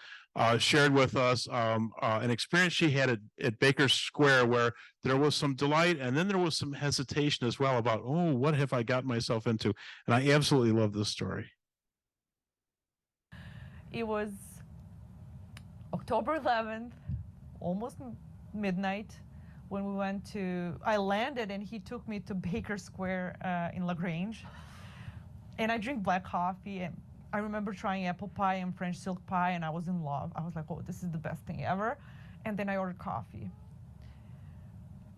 shared with us an experience she had at Baker Square where there was some delight and then there was some hesitation as well about, oh, what have I gotten myself into? And I absolutely love this story. It was October 11th, almost midnight, when we went to, I landed and he took me to Baker Square in LaGrange. And I drink black coffee, and I remember trying apple pie and French silk pie, and I was in love. I was like, oh, this is the best thing ever. And then I ordered coffee.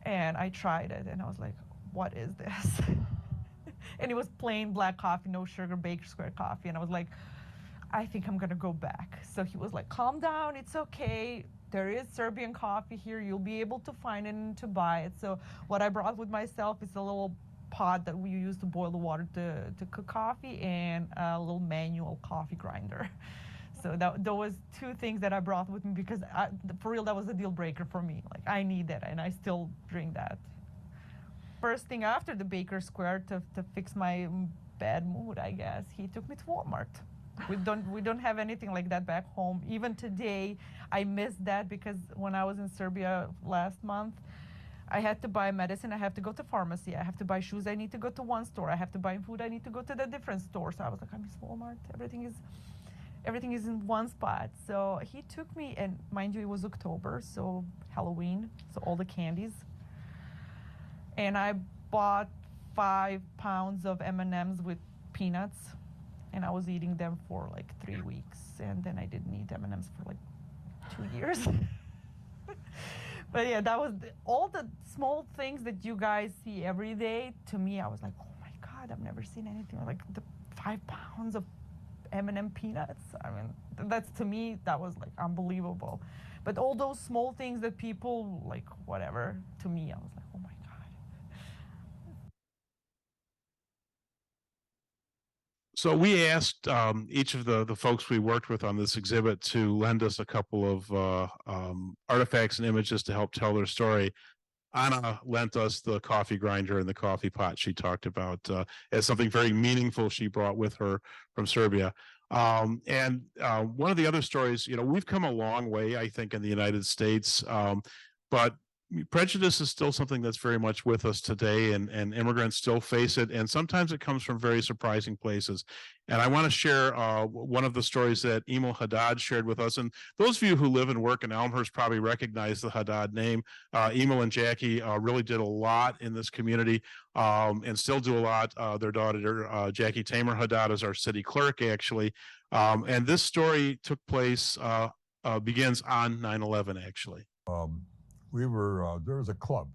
And I tried it, and I was like, what is this? And it was plain black coffee, no sugar, Baker Square coffee. And I was like, I think I'm gonna go back. So he was like, calm down, it's okay. There is Serbian coffee here. You'll be able to find it and to buy it. So what I brought with myself is a little pot that we use to boil the water to cook coffee and a little manual coffee grinder. So there was 2 things that I brought with me because for real, that was a deal breaker for me. Like, I need that, and I still drink that. First thing after the Baker Square to fix my bad mood, I guess, he took me to Walmart. We don't have anything like that back home. Even today, I miss that because when I was in Serbia last month, I had to buy medicine. I have to go to pharmacy. I have to buy shoes. I need to go to one store. I have to buy food. I need to go to the different store. So I was like, I miss Walmart. Everything is in one spot. So he took me, and mind you, it was October, so Halloween, so all the candies. And I bought 5 pounds of M&Ms with peanuts. And I was eating them for like 3 weeks, and then I didn't eat M&Ms for like 2 years. But yeah, that was all the small things that you guys see every day. To me, I was like, oh my God, I've never seen anything like the 5 pounds of M&M peanuts. I mean, that's, to me, that was like unbelievable. But all those small things that people like, whatever, to me, I was like, oh my God. So we asked each of the folks we worked with on this exhibit to lend us a couple of artifacts and images to help tell their story. Anna lent us the coffee grinder and the coffee pot she talked about as something very meaningful she brought with her from Serbia. And one of the other stories, you know, we've come a long way, I think, in the United States, but prejudice is still something that's very much with us today, and immigrants still face it, and sometimes it comes from very surprising places. And I want to share one of the stories that Emil Haddad shared with us. And those of you who live and work in Elmhurst probably recognize the Haddad name. Emil and Jackie really did a lot in this community, and still do a lot. Their daughter, Jackie Tamer Haddad, is our city clerk, actually. And this story took place, begins on 9/11, actually. There was a club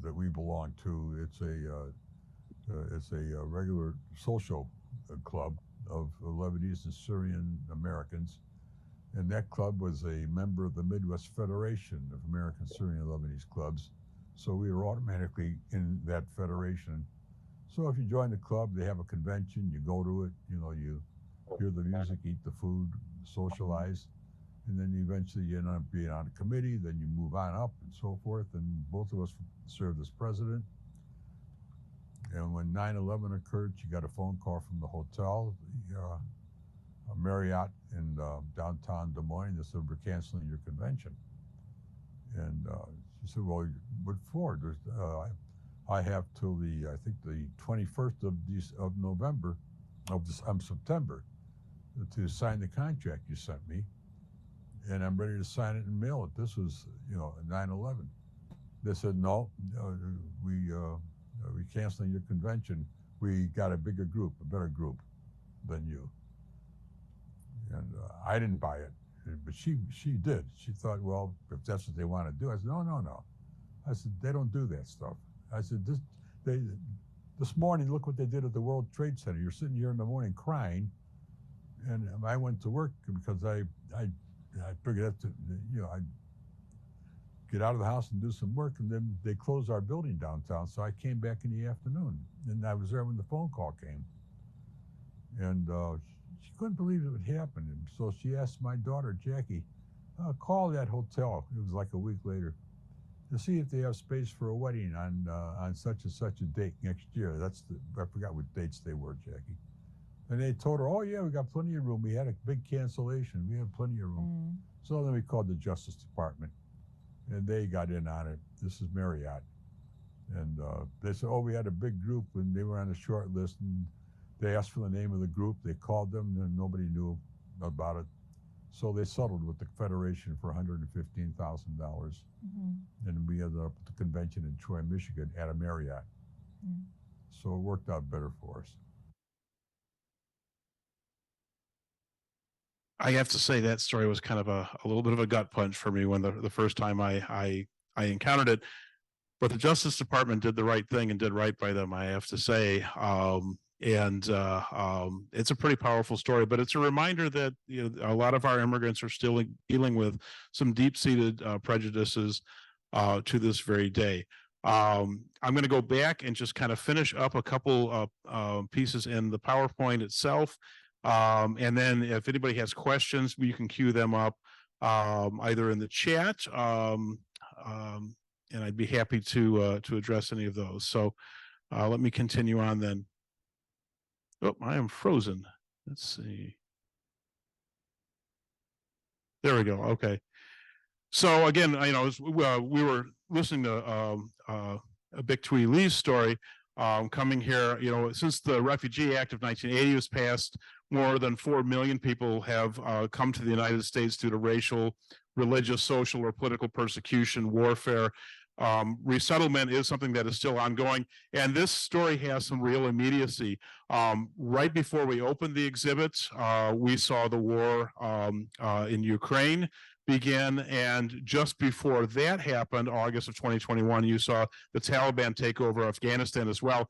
that we belonged to. It's a regular social club of Lebanese and Syrian Americans, and that club was a member of the Midwest Federation of American Syrian Lebanese Clubs, so we were automatically in that federation. So if you join the club, they have a convention, you go to it, you hear the music, eat the food, socialize, and then eventually you end up being on a committee, then you move on up and so forth, and both of us served as president. And when 9/11 occurred, she got a phone call from the hotel, a Marriott in downtown Des Moines, that said, "We're canceling your convention." And she said, "Well, what for?" I have till I think the 21st of November, September, to sign the contract you sent me. And I'm ready to sign it and mail it. This was, 9/11. They said, "No, we're canceling your convention. We got a bigger group, a better group than you." And I didn't buy it, but she did. She thought, well, if that's what they want to do. I said, no. I said, they don't do that stuff. I said, this morning, look what they did at the World Trade Center. You're sitting here in the morning crying, and I went to work because I figured I'd get out of the house and do some work, and then they closed our building downtown, so I came back in the afternoon, and I was there when the phone call came. And she couldn't believe it would happen, and so she asked my daughter, Jackie, call that hotel, it was like a week later, to see if they have space for a wedding on such and such a date next year. I forgot what dates they were, Jackie. And they told her, "Oh yeah, we got plenty of room. We had a big cancellation. We have plenty of room." So then we called the Justice Department, and they got in on it. This is Marriott. And they said, "Oh, we had a big group," and they were on a short list, and they asked for the name of the group. They called them, and nobody knew about it. So they settled with the Federation for $115,000. And we ended up at the convention in Troy, Michigan at a Marriott. So it worked out better for us. I have to say that story was kind of a little bit of a gut punch for me when the first time I encountered it. But the Justice Department did the right thing and did right by them, I have to say. It's a pretty powerful story, but it's a reminder that a lot of our immigrants are still dealing with some deep-seated prejudices to this very day. I'm going to go back and just kind of finish up a couple pieces in the PowerPoint itself. And then if anybody has questions, you can queue them up either in the chat, and I'd be happy to address any of those. So let me continue on then. Oh, I am frozen. Let's see. There we go. Okay. So again, we were listening to Bictui Lee's story. Coming here, since the Refugee Act of 1980 was passed, more than 4 million people have come to the United States due to racial, religious, social, or political persecution, warfare. Resettlement is something that is still ongoing, and this story has some real immediacy. Right before we opened the exhibit, we saw the war in Ukraine begin, and just before that happened, August of 2021, you saw the Taliban take over Afghanistan as well,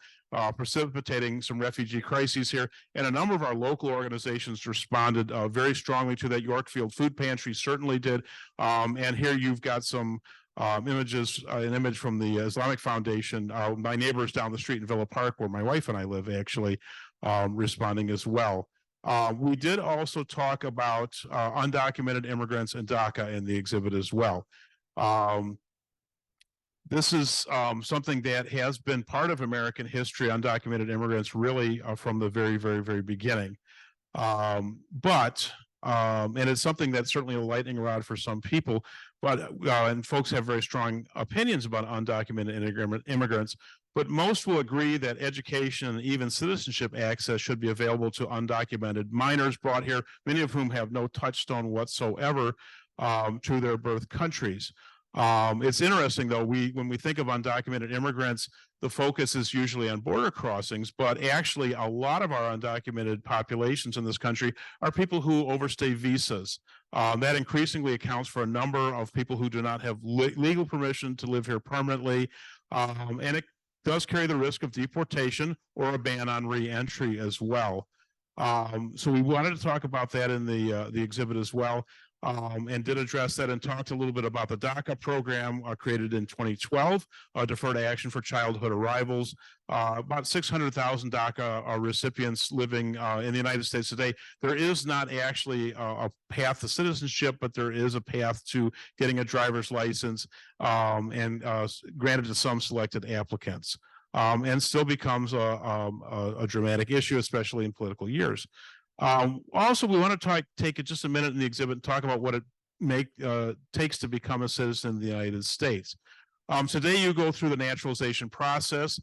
precipitating some refugee crises here. And a number of our local organizations responded very strongly to that. Yorkfield Food Pantry certainly did. And here you've got some images, an image from the Islamic Foundation, my neighbors down the street in Villa Park, where my wife and I live, actually responding as well. We did also talk about undocumented immigrants and DACA in the exhibit as well. This is something that has been part of American history, undocumented immigrants, really from the very, very, very beginning. But And it's something that's certainly a lightning rod for some people, but and folks have very strong opinions about undocumented immigrants. But most will agree that education and even citizenship access should be available to undocumented minors brought here, many of whom have no touchstone whatsoever to their birth countries. It's interesting, though, when we think of undocumented immigrants, the focus is usually on border crossings, but actually a lot of our undocumented populations in this country are people who overstay visas. That increasingly accounts for a number of people who do not have legal permission to live here permanently, and it does carry the risk of deportation or a ban on re-entry as well. So we wanted to talk about that in the exhibit as well, and did address that and talked a little bit about the DACA program created in 2012, Deferred Action for Childhood Arrivals. About 600,000 DACA recipients living in the United States today. There is not actually a path to citizenship, but there is a path to getting a driver's license and granted to some selected applicants. And still becomes a dramatic issue, especially in political years. Also, we want to take just a minute in the exhibit and talk about what it takes to become a citizen in the United States. Today, you go through the naturalization process.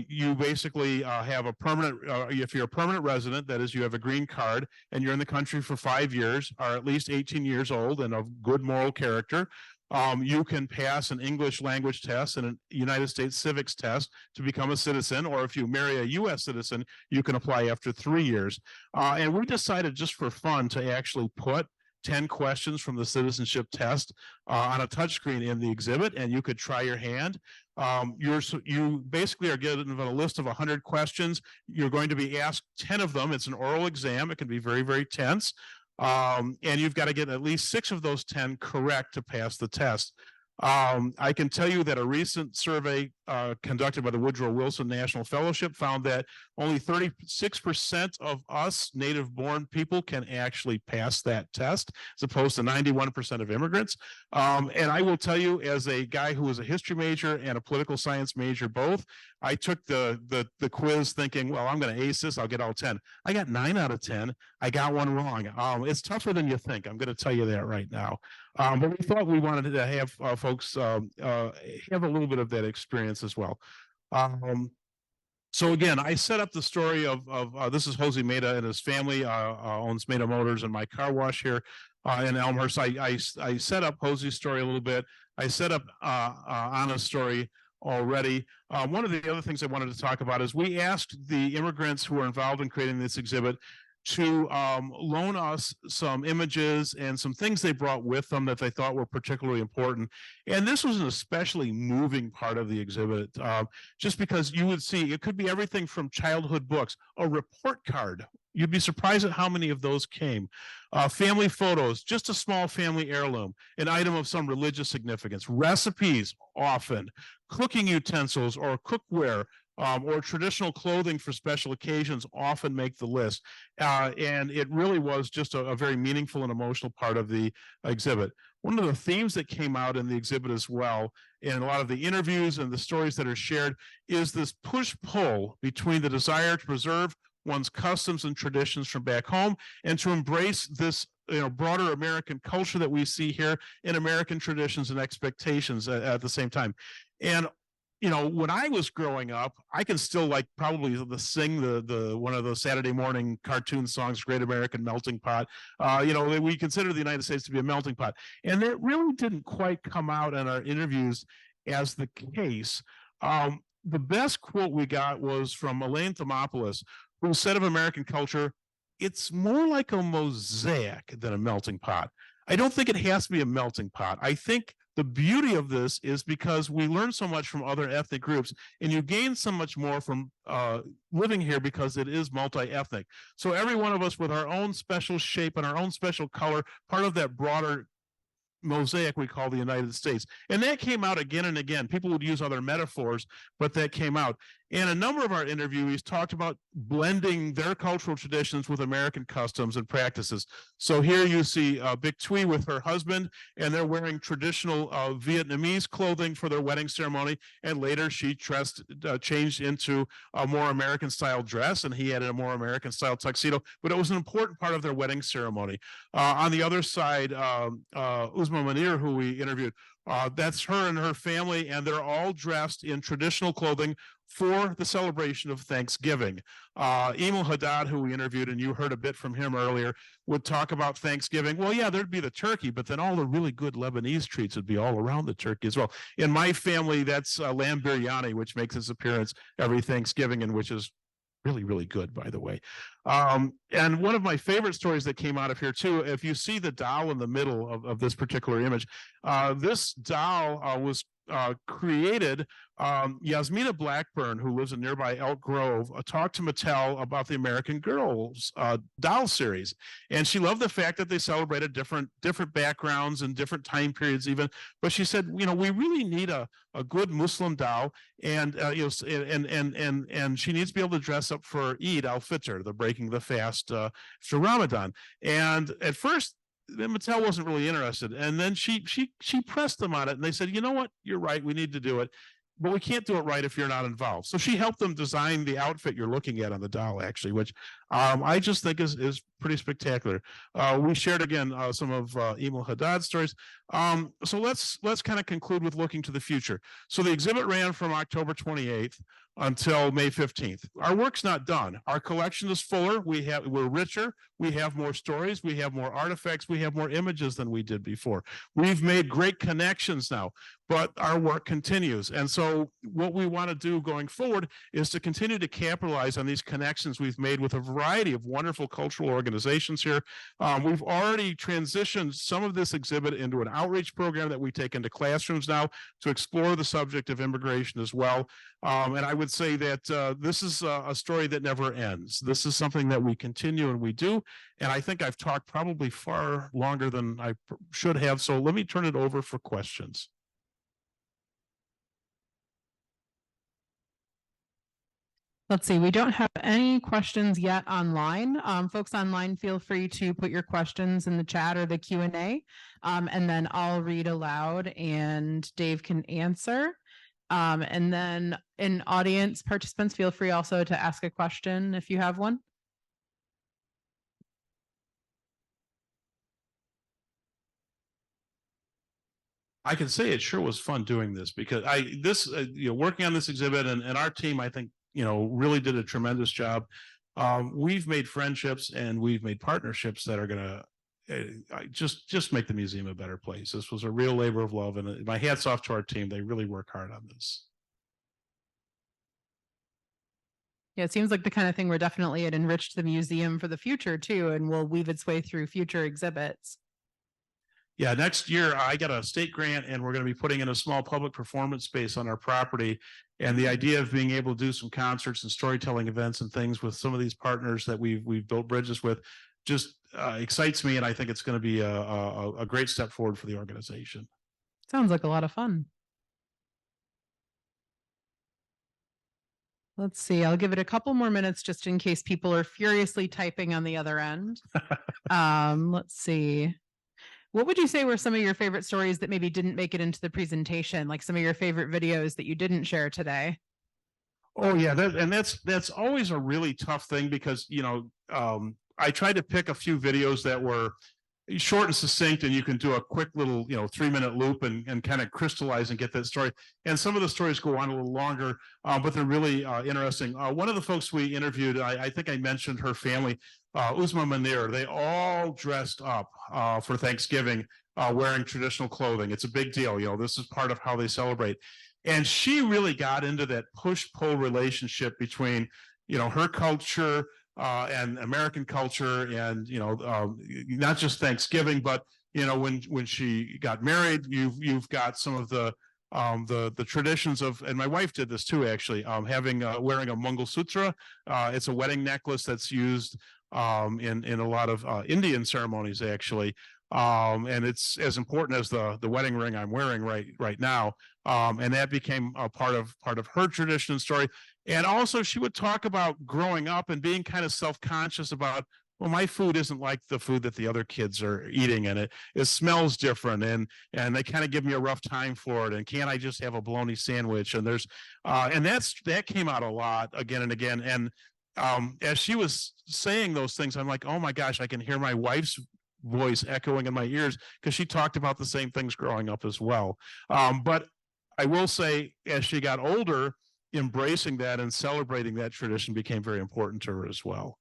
You basically have a permanent, if you're a permanent resident, that is, you have a green card and you're in the country for 5 years, are at least 18 years old and of good moral character. You can pass an English language test and a United States civics test to become a citizen, or if you marry a U.S. citizen, you can apply after 3 years. And we decided just for fun to actually put 10 questions from the citizenship test on a touchscreen in the exhibit, and you could try your hand. You basically are given a list of 100 questions. You're going to be asked 10 of them. It's an oral exam. It can be very, very tense. And you've got to get at least 6 of those 10 correct to pass the test. I can tell you that a recent survey conducted by the Woodrow Wilson National Fellowship found that only 36% of us native-born people can actually pass that test, as opposed to 91% of immigrants. And I will tell you, as a guy who was a history major and a political science major both, I took the quiz thinking, well, I'm going to ace this, I'll get all 10. I got 9 out of 10. I got one wrong. It's tougher than you think. I'm going to tell you that right now. But we thought we wanted to have folks have a little bit of that experience as well. So again, I set up the story of this is Jose Meda and his family, owns Meda Motors and my car wash here in Elmhurst. I set up Jose's story a little bit. I set up Anna's story already. One of the other things I wanted to talk about is we asked the immigrants who were involved in creating this exhibit to loan us some images and some things they brought with them that they thought were particularly important. And this was an especially moving part of the exhibit, just because you would see, it could be everything from childhood books, a report card. You'd be surprised at how many of those came. Family photos, just a small family heirloom, an item of some religious significance, recipes often, cooking utensils or cookware, or traditional clothing for special occasions often make the list. And it really was just a very meaningful and emotional part of the exhibit. One of the themes that came out in the exhibit as well, in a lot of the interviews and the stories that are shared, is this push-pull between the desire to preserve one's customs and traditions from back home and to embrace this broader American culture that we see here in American traditions and expectations at the same time. And when I was growing up, I can still probably sing the one of those Saturday morning cartoon songs, Great American Melting Pot. We consider the United States to be a melting pot. And that really didn't quite come out in our interviews as the case. The best quote we got was from Elaine Thermopoulos, who said of American culture, it's more like a mosaic than a melting pot. I don't think it has to be a melting pot. I think the beauty of this is because we learn so much from other ethnic groups, and you gain so much more from living here because it is multi-ethnic. So every one of us with our own special shape and our own special color, part of that broader mosaic we call the United States. And that came out again and again. People would use other metaphors, but that came out. And a number of our interviewees talked about blending their cultural traditions with American customs and practices. So here you see Big Thuy with her husband, and they're wearing traditional Vietnamese clothing for their wedding ceremony. And later she changed into a more American style dress, and he had a more American style tuxedo. But it was an important part of their wedding ceremony. On the other side, Uzma Manir, who we interviewed, that's her and her family, and they're all dressed in traditional clothing for the celebration of Thanksgiving. Emil Haddad, who we interviewed, and you heard a bit from him earlier, would talk about Thanksgiving. Well, yeah, there'd be the turkey, but then all the really good Lebanese treats would be all around the turkey as well. In my family, that's lamb biryani, which makes its appearance every Thanksgiving, and which is really, really good, by the way. And one of my favorite stories that came out of here too, if you see the doll in the middle of this particular image, this doll was created. Yasmina Blackburn, who lives in nearby Elk Grove, talked to Mattel about the American Girls doll series, and she loved the fact that they celebrated different backgrounds and different time periods even. But she said, you know, we really need a good Muslim doll, and you know, and she needs to be able to dress up for Eid al-Fitr, the breaking the fast for Ramadan. And at first, Mattel wasn't really interested, and then she pressed them on it, and they said, you know what, you're right, we need to do it, but we can't do it right if you're not involved. So she helped them design the outfit you're looking at on the doll, actually, which I just think is pretty spectacular. We shared again some of Emil Haddad's stories. So let's kind of conclude with looking to the future. So the exhibit ran from October 28th until May 15th. Our work's not done. Our collection is fuller. We're richer. We have more stories. We have more artifacts. We have more images than we did before. We've made great connections now, but our work continues. And so what we want to do going forward is to continue to capitalize on these connections we've made with a variety of wonderful cultural organizations here. We've already transitioned some of this exhibit into an outreach program that we take into classrooms now to explore the subject of immigration as well. And I would say that this is a story that never ends. This is something that we continue and we do. And I think I've talked probably far longer than I should have. So let me turn it over for questions. Let's see, we don't have any questions yet online. Folks online, feel free to put your questions in the chat or the Q&A, and then I'll read aloud and Dave can answer. And then in audience participants, feel free also to ask a question if you have one. I can say it sure was fun doing this, because working on this exhibit, and our team, I think, really did a tremendous job. We've made friendships and we've made partnerships that are going to just make the museum a better place. This was a real labor of love, and my hat's off to our team. They really work hard on this. Yeah, it seems like the kind of thing where definitely it enriched the museum for the future too, and will weave its way through future exhibits. Yeah, next year I got a state grant, and we're going to be putting in a small public performance space on our property. And the idea of being able to do some concerts and storytelling events and things with some of these partners that we've built bridges with just excites me, and I think it's going to be a great step forward for the organization. Sounds like a lot of fun. Let's see, I'll give it a couple more minutes just in case people are furiously typing on the other end. Let's see. What would you say were some of your favorite stories that maybe didn't make it into the presentation, like some of your favorite videos that you didn't share today? Oh yeah, that's always a really tough thing, because I tried to pick a few videos that were short and succinct, and you can do a quick little 3-minute loop and kind of crystallize and get that story. And some of the stories go on a little longer, but they're really interesting. One of the folks we interviewed, I think I mentioned her family, Uzma Manir. They all dressed up for Thanksgiving, wearing traditional clothing. It's a big deal. This is part of how they celebrate. And she really got into that push-pull relationship between her culture and American culture, and not just Thanksgiving, but when she got married, you've got some of the traditions of, and my wife did this too, actually, wearing a Mangal Sutra. It's a wedding necklace that's used in a lot of Indian ceremonies, actually, And it's as important as the wedding ring I'm wearing right now. And that became a part of her tradition and story. And also, she would talk about growing up and being kind of self-conscious about, well, my food isn't like the food that the other kids are eating, and it smells different, and they kind of give me a rough time for it. And can't I just have a bologna sandwich? And there's and that came out a lot again and again. And as she was saying those things, I'm like, oh my gosh, I can hear my wife's voice echoing in my ears, because she talked about the same things growing up as well. But I will say, as she got older, embracing that and celebrating that tradition became very important to her as well.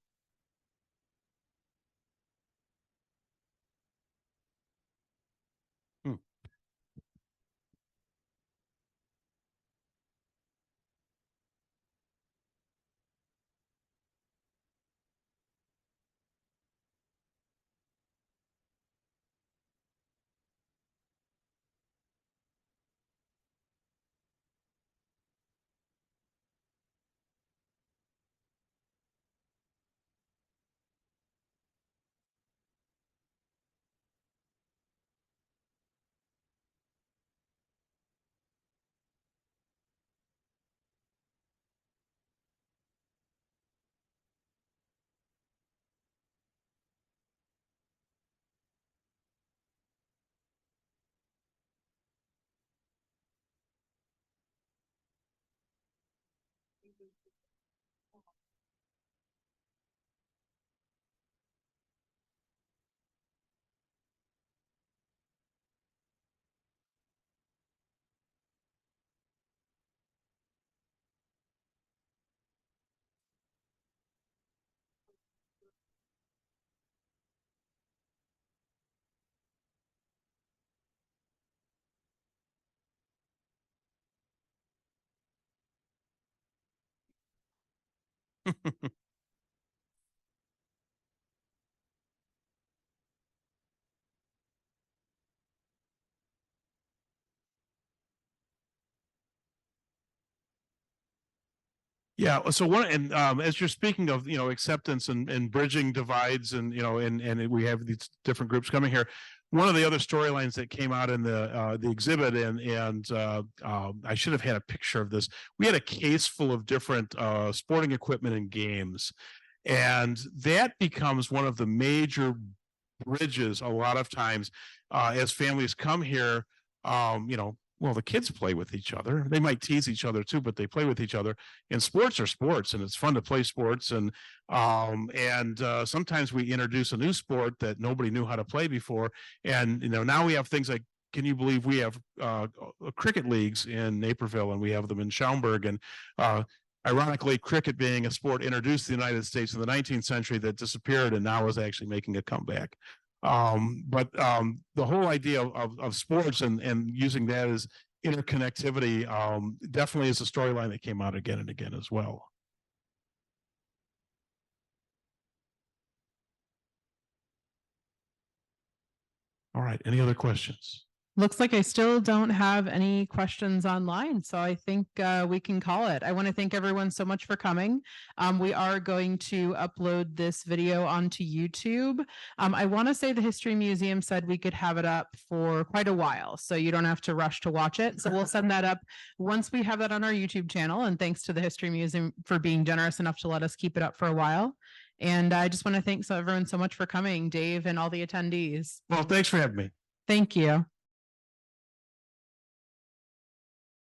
Yeah. So one, and as you're speaking of, acceptance and bridging divides, and and we have these different groups coming here. One of the other storylines that came out in the exhibit, and I should have had a picture of this. We had a case full of different sporting equipment and games, and that becomes one of the major bridges a lot of times as families come here. Well, the kids play with each other. They might tease each other too, but they play with each other. And sports are sports, and it's fun to play sports. And sometimes we introduce a new sport that nobody knew how to play before. And now we have things like, can you believe we have cricket leagues in Naperville, and we have them in Schaumburg, and ironically, cricket being a sport introduced to the United States in the 19th century that disappeared and now is actually making a comeback. But the whole idea of sports and using that as interconnectivity definitely is a storyline that came out again and again as well. All right. Any other questions? Looks like I still don't have any questions online, so I think we can call it. I want to thank everyone so much for coming. We are going to upload this video onto YouTube. I want to say the History Museum said we could have it up for quite a while, so you don't have to rush to watch it. So we'll send that up once we have that on our YouTube channel, and thanks to the History Museum for being generous enough to let us keep it up for a while. And I just want to thank everyone so much for coming, Dave and all the attendees. Well, thanks for having me. Thank you.